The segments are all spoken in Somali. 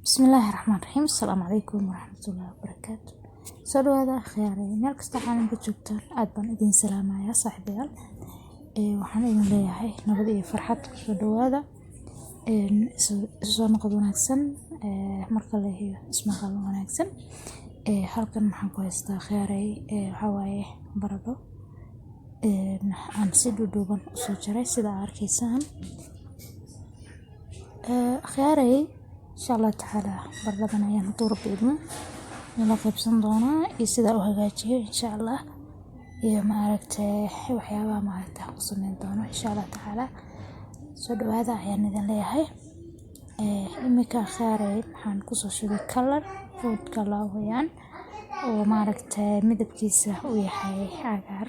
bismillaahi raxmaani raxiim. Assalaamu calaykum waraxmatullaahi wabarakaatu. Soo dhawaada khiyaaray meel kasta caalamka joogtaan aad baan idin salaamayaa saaxiibayaal. Waxaan idin leeyahay nabad iyo farxad ku soo dhawaada. Soo noqod wanaagsan marka la helo ismaqal wanaagsan. Halkan waxaan ku haystaa khiyaaray waxa waaye baradho aan si dhuudhuuban u soo jaray sida arkaysaan. khiyaaray insha Allah tacaala baradhadan ayaan doorbidno nala qaybsan doonaa iyo sida u hagaajiyo insha Allah iyo waxyaabaha ku sameyn doono insha Allah tacaala. Soo dhawaada ayaan idin leeyahay. Imika khiyaaray waxaan ku soo shubay food color wayaan oo midabkiisa uu yahay cagaar.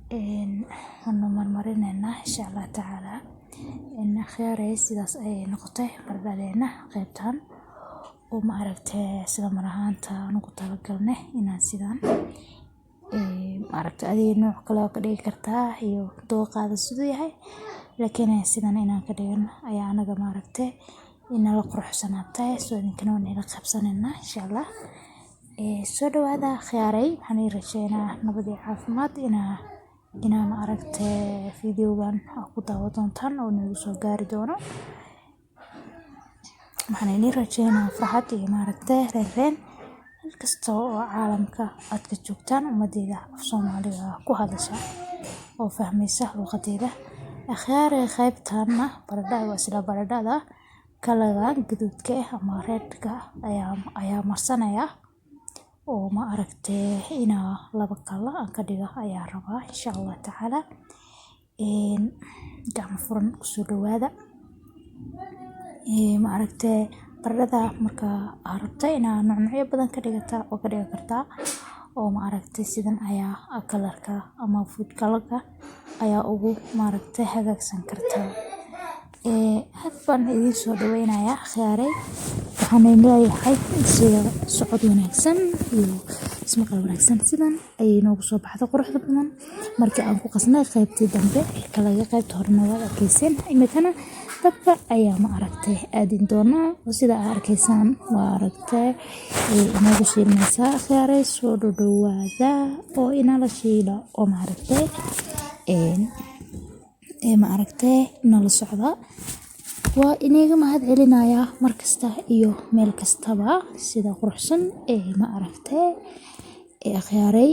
Waxaan marmarinayna insha Allah tacaala khiyaaray sidaas ay noqotay baradhadeena qaybtan oo sida marahaanta ugu talagalnay inaan sidaan adiga nooc kale oo ka dhigi kartaa iyo dooqaada sidoo yahay, laakiin sidan inaan ka dhigano ayaa anaga inala quruxsanaatay soo idinkana waan ila qabsanayna insha Allah. Soo dhawaada khiyaaray waxaan rajaynayaa nabad iyo caafimaad inaan videogan ku daawan doontaan oo nagu soo gaari doono. Waxaan rajaynayaa farxad iyo reereen meel kasta oo caalamka aad ka joogtaan ummadayda af Soomaaliga ku hadasha oo fahmaysa luqadeeda. Khiyaaray qaybtana baradhada waa sida baradhada kalaga gaduudka ama redka ayaa marsanaya oo ina laba kala aan ka dhigo ayaa rabaa insha Allah tacaala. Gacmo furan ku soo dhawaada. Baradhada marka aad rabto inaad noocyo badan ka dhigata oo ka dhigi kartaa oo sidan ayaa kalarka ama food color-ka ayaa ugu hagaagsan kartaa. Had baan idin soo dhawaynayaa khiyaaray. Waxaan leeyahay sida socod wanaagsan iyo ismaqal wanaagsan sidan ay noogu soo baxdo quruxda badan markii aan ku qasnay qaybtii dambe kalaga qaybta horena waad arkayseen. Imikana dabka ayaa aadin doonaa oo sida aad arkaysaan inagu shiilmaysaa khiyaaray. Soo dhawaada oo inala shiila oo nala socda. Waa inaga mahad celinayaa markasta iyo meel kastaba sida quruxsan khiyaaray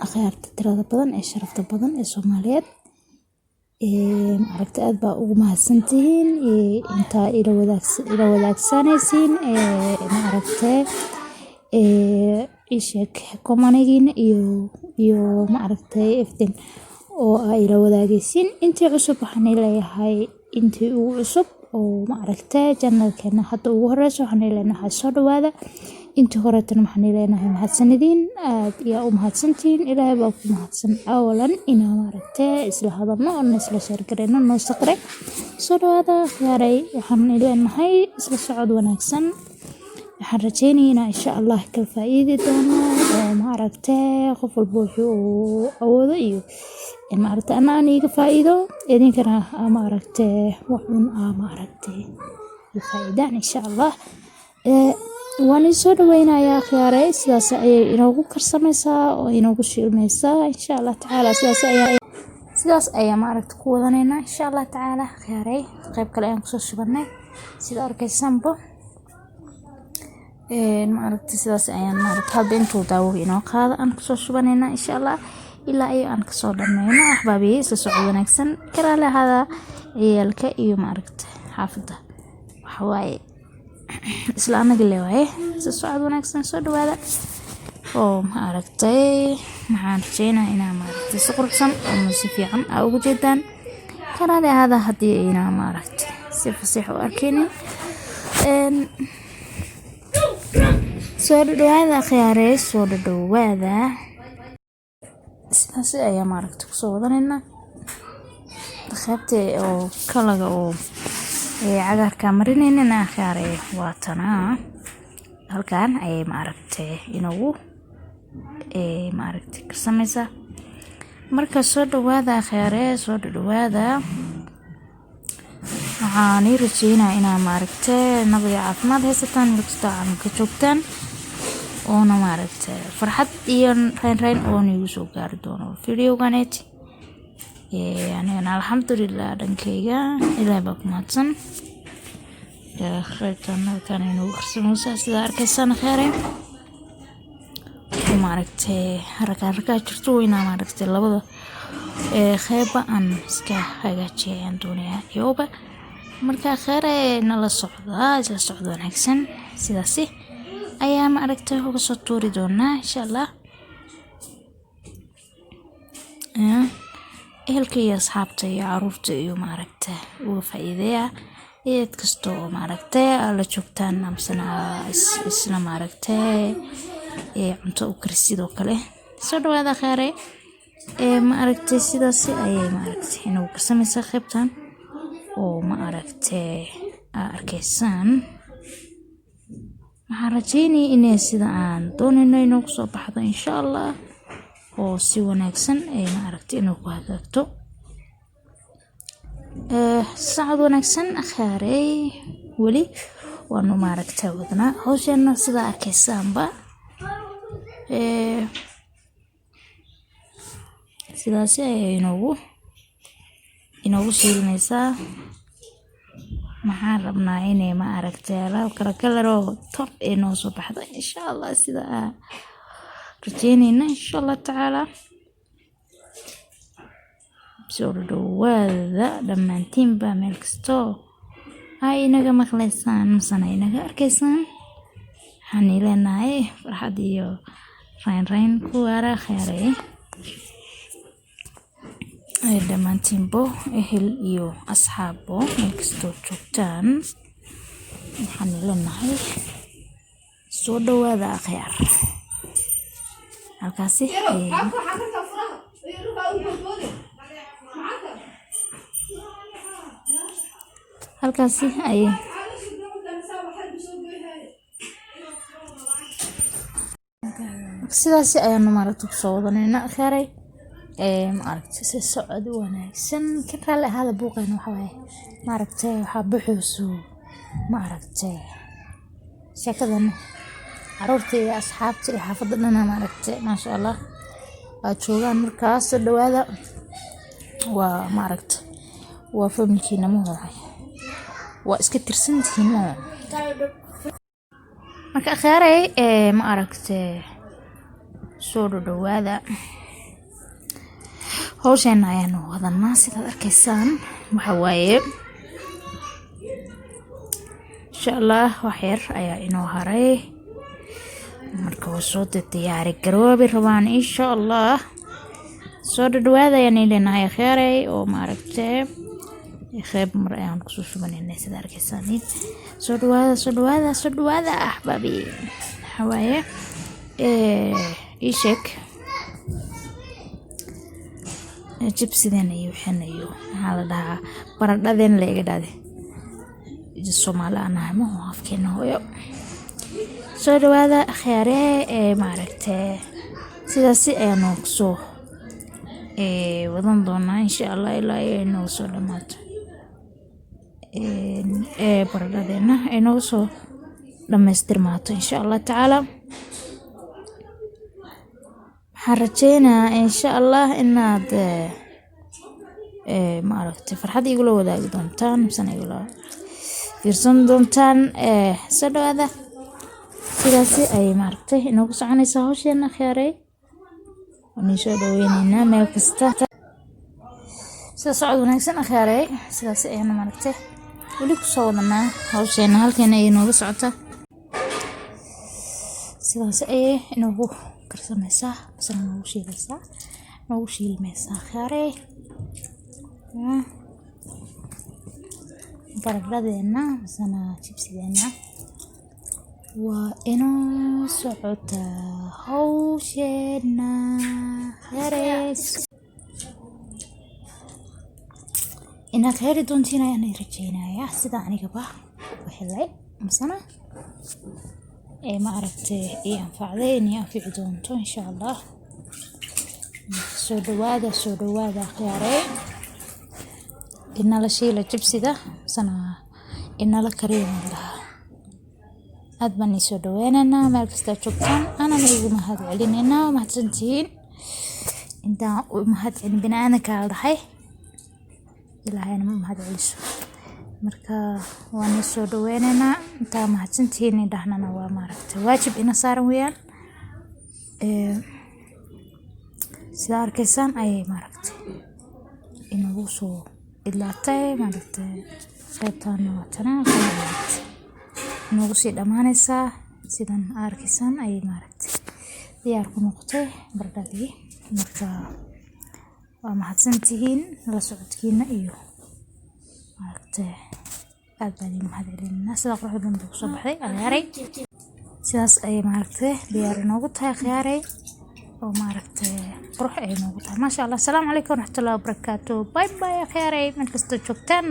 akhyaarta tirada badan ee sharafta badan ee Soomaaliyeed. aad baa ugu mahadsantihiin inta ila wadaagsanaysiin ishak komanigiina iyo everything oo ay ila wadaagaysiin. Intii cusub waxaan leeyahay intii ugu cusub oo channelkeena hadda ugu horeyso waxaan leenahay soo dhawaada. Intii horeetana waxaan leenahay mahadsanidin aad iyo u mahadsantiin. Ilaahay baa ku mahadsan awalan inaan isla hadalno oo isla share gareyno noo saqray. Soo dhawaada khiyaaray waxaan leenahay isla socod wanaagsan. Waxaan rajaynayaa insha Allah kala faa'iidi doono oo qof walba wuxuu awoodo iyo aan iga faa'iido idinkana waxun faa'iidaan insha Allah. waan soo dhawaynayaa khiyaaray sidaas ayay inoogu karsamaysaa oo inoogu shiilmaysaa insha Allah tacaala. sidaas ayaa ku wadanayna insha Allah tacaala khiyaaray. qayb kale aan kusoo shubanay sida arkaysanbo sidaas ayaan hadda intuu daawo inoo qaada aan kusoo shubanayna insha Allah ilaa ay aan kasoo dhammayno. Ahbaabiye isla socod wanaagsan karaale hada ciyaalka iyo xaafada waxa waaye isla anaga leeyahay isla socod wanaagsan. Soo dhawaada oo maxaan rajaynayaa inaan si quruxsan oo si fiican ugu jeedaan karaale hada hadii ayna si fasax u arkeenin. soo dhawaada khiyaaray. soo dhawaada sidaas ayaa ku soo wadanayna qaybta oo kalaga oo cagaarka marinayna khiyaaray. waa tana halkaan ay inagu karsamaysa. Marka soo dhawaada khiyaaray. soo dhawaada waxaan rajeynaa inaa maaragtay nabad iyo caafimaad haysataan meel kasta aan ka joogtaan oona maaragtay farxad iyo rayn oo nigu soo gaari doono videoganet anigana alxamdulilah dhankayga ilaahay baa ku mahadsan khaytaan halkan inuu qarsanaysaa sida arkaysaan khayray maaragtay haraka jirto inaa maaragtay labada khayba aan iska hagaajiyaan doonayaa yooba marka khayray nala socdo wanaagsan sidaasi ayaa maaragtay uga soo tuuri doonaa insha Allah ehelka iyo asxaabta iyo caruurta iyo maaragtay uga faa'iideeya eed kasto maaragtay la joogtaan amsana isla maaragtay cunto u karsidoo kale soo dhawaada khayray maaragtay sidaas ayay maaragtay inuu karsamaysaa qaybtan oo maaragtay arkaysaan waxaan rajeynayaa inay sida aan doonayno inuu soo baxdo insha Allah oo si wanaagsan ay maaragtay inuu ku hagaagto saacad wanaagsan khayray wali waanu maaragtay wadnaa hawsheena sida arkaysaanba sidaas ayay inoogu shiilinaysaa maxaan rabnaa inay maaragtay alaab kala top ee noo soo baxdo insha Allah sida rajeynayna insha Allah tacaala soo dhawaada dhammaantiinba meel kasto ay inaga maqlaysaan masana inaga arkaysaan waxaan ileenahay farxad iyo rayn ku waara khayray dhammaantiinbo ehel iyo asxaabo meel kastoo joogtaan waxaan ileenahay soo dhawaada khayr halkaasi ay sidaas ayaanu maaragtay kusoo wadanayna khayray maaragtay si socod wanaagsan ka raali ahaada buuqayna waxa waaye maaragtay waxaa buuxayso maaragtay sheekadan caruurta iyo asxaabta iyo xaafadda dhana maaragtay maasha Allah waa joogaan markaas soo dhawaada waa maaragtay waa familkiina ma horay waa iska tirsantihiin marka khayray maaragtay soo dhawaada hawshan ayaanu wadanaa sidaad arkaysaan waxa waaye insha Allah wax yar ayaa inoo haray marka waa soo diyaari garoobi rabaan insha Allah soo dhawaada ayaan ileenahay khayray oo maaragtay khayb mar ayaan ku soo shubanayna sida arkaysaan soo dhawaada ahbaabi waxa waaye ishek jibsidan iyo waxanayo maxaa la dhahaa baradhaden la iga dhade Soomaali anahay ma afkeena hooyo soo dhawaada khayray maaragtay sidaas ayaanu kusoo wadan doonaa insha Allah ilaa ay noo soo dhamaato baradhadeena ay noo soo dhamaystirmaato insha Allah tacaala waxaan rajeynayaa insha Allah inaad maaragtay farxad igula wadaagi doontaan misana igula fiirsan doontaan soo dhawaada sidaas ay maaragtay inoogu soconaysaa hawsheena khayray waan soo dhaweynaynaa meel kasta sida socod wanaagsan khayray sidaas ayaan maaragtay wali ku soo wadanaa hawsheena halkeena ay inooga socota sidaas ay inoogu karsamaysaa misana noogu shiilmaysaa khayray baradhadeena misana jibsideena waa inoo socota hawsheena khayray inaad heli doontiin ayaan rajeynayaa sida anigaba u helay misana maaragtay anfacday inay anfici doonto insha Allah soo dhawaada khayray إن لا شيء لا جبسي ده سنة إن لا كريم لها أدبني سودويننا مركز تشوفان أنا ميجو مهد علينا ومهد سنتين أنت مهد علي بناءنا كالحي إلى هاي مهد عليش مركا واني سودويننا أنت مهد سنتين إدحنا نوا ماركت واجب إن صار ويان سيار كيسان أي ماركت إنه وصو إلا تاي ماركت قيبتان واتنا قيبت إنه وصي دمانيسا سيدان آركيسان أي ماركت دياركو نقطة بردادي مركا ومحدسنتهين لسعودكينا إيو ماركت أدباني مهدالين الناس لقرح بندوق صبحي أغياري سيداس أي ماركت دياري نوقتها خياري وماركت روح أي نوقتها ما شاء الله. السلام عليكم ورحمة الله وبركاته. باي باي يا خياري من كستو شوكتان.